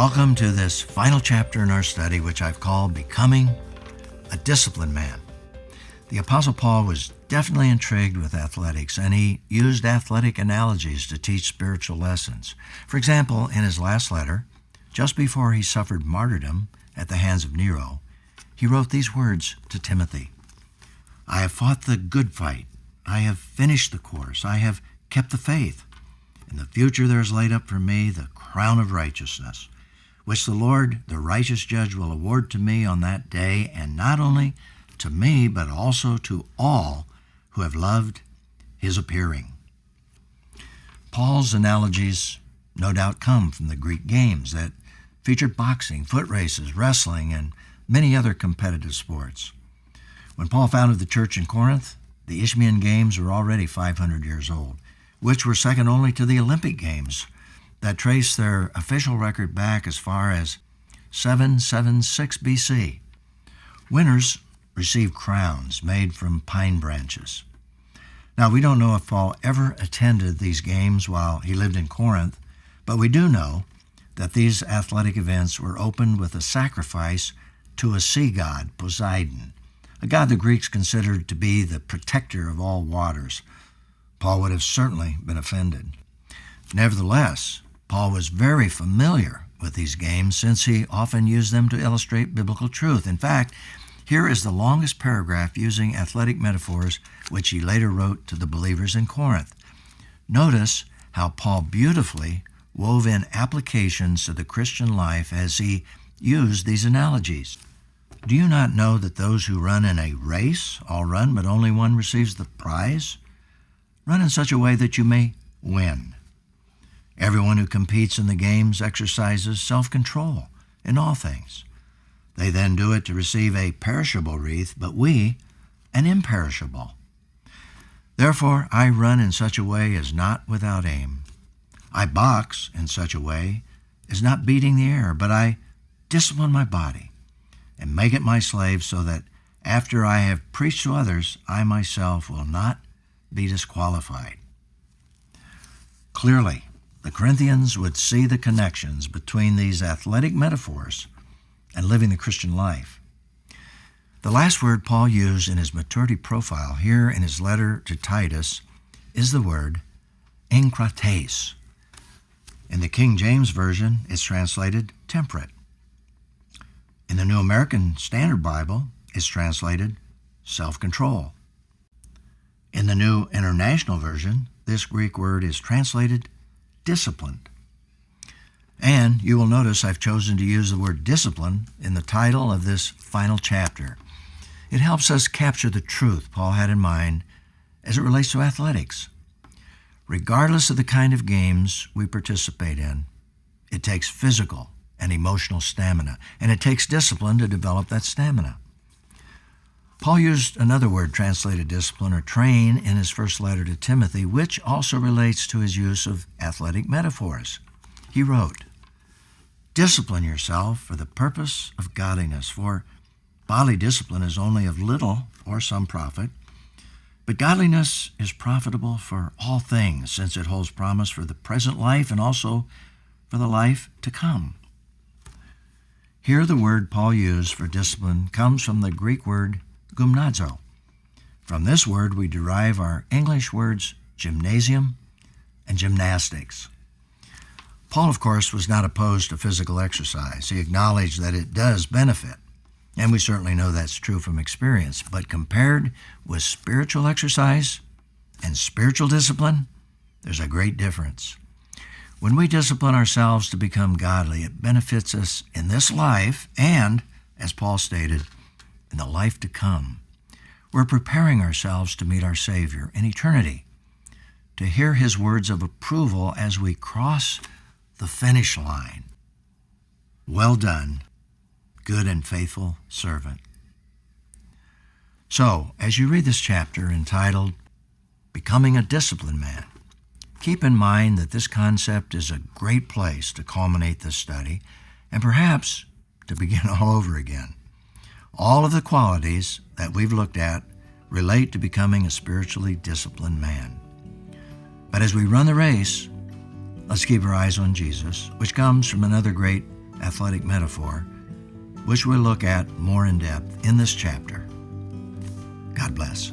Welcome to this final chapter in our study, which I've called Becoming a Disciplined Man. The Apostle Paul was definitely intrigued with athletics, and he used athletic analogies to teach spiritual lessons. For example, in his last letter, just before he suffered martyrdom at the hands of Nero, he wrote these words to Timothy: "I have fought the good fight. I have finished the course. I have kept the faith. In the future there is laid up for me the crown of righteousness, which the Lord, the righteous judge, will award to me on that day, and not only to me, but also to all who have loved his appearing." Paul's analogies no doubt come from the Greek games that featured boxing, foot races, wrestling, and many other competitive sports. When Paul founded the church in Corinth, the Isthmian Games were already 500 years old, which were second only to the Olympic Games that trace their official record back as far as 776 BC. Winners received crowns made from pine branches. Now, we don't know if Paul ever attended these games while he lived in Corinth, but we do know that these athletic events were opened with a sacrifice to a sea god, Poseidon, a god the Greeks considered to be the protector of all waters. Paul would have certainly been offended. Nevertheless, Paul was very familiar with these games since he often used them to illustrate biblical truth. In fact, here is the longest paragraph using athletic metaphors which he later wrote to the believers in Corinth. Notice how Paul beautifully wove in applications to the Christian life as he used these analogies. "Do you not know that those who run in a race all run, but only one receives the prize? Run in such a way that you may win. Everyone who competes in the games exercises self-control in all things. They then do it to receive a perishable wreath, but we an imperishable. Therefore I run in such a way as not without aim. I box in such a way as not beating the air, but I discipline my body and make it my slave, so that after I have preached to others, I myself will not be disqualified." Clearly, the Corinthians would see the connections between these athletic metaphors and living the Christian life. The last word Paul used in his maturity profile here in his letter to Titus is the word enkrates. In the King James Version, it's translated temperate. In the New American Standard Bible, it's translated self-control. In the New International Version, this Greek word is translated disciplined. And you will notice I've chosen to use the word discipline in the title of this final chapter. It helps us capture the truth Paul had in mind as it relates to athletics. Regardless of the kind of games we participate in, it takes physical and emotional stamina, and it takes discipline to develop that stamina. Paul used another word translated discipline or train in his first letter to Timothy, which also relates to his use of athletic metaphors. He wrote, "Discipline yourself for the purpose of godliness, for bodily discipline is only of little or some profit, but godliness is profitable for all things, since it holds promise for the present life and also for the life to come." Here the word Paul used for discipline comes from the Greek word gymnazo. From this word we derive our English words gymnasium and gymnastics. Paul, of course, was not opposed to physical exercise. He acknowledged that it does benefit, and we certainly know that's true from experience. But compared with spiritual exercise and spiritual discipline, there's a great difference. When we discipline ourselves to become godly, it benefits us in this life and, as Paul stated, in the life to come. We're preparing ourselves to meet our Savior in eternity, to hear his words of approval as we cross the finish line. "Well done, good and faithful servant." So, as you read this chapter entitled Becoming a Disciplined Man, keep in mind that this concept is a great place to culminate this study and perhaps to begin all over again. All of the qualities that we've looked at relate to becoming a spiritually disciplined man. But as we run the race, let's keep our eyes on Jesus, which comes from another great athletic metaphor, which we'll look at more in depth in this chapter. God bless.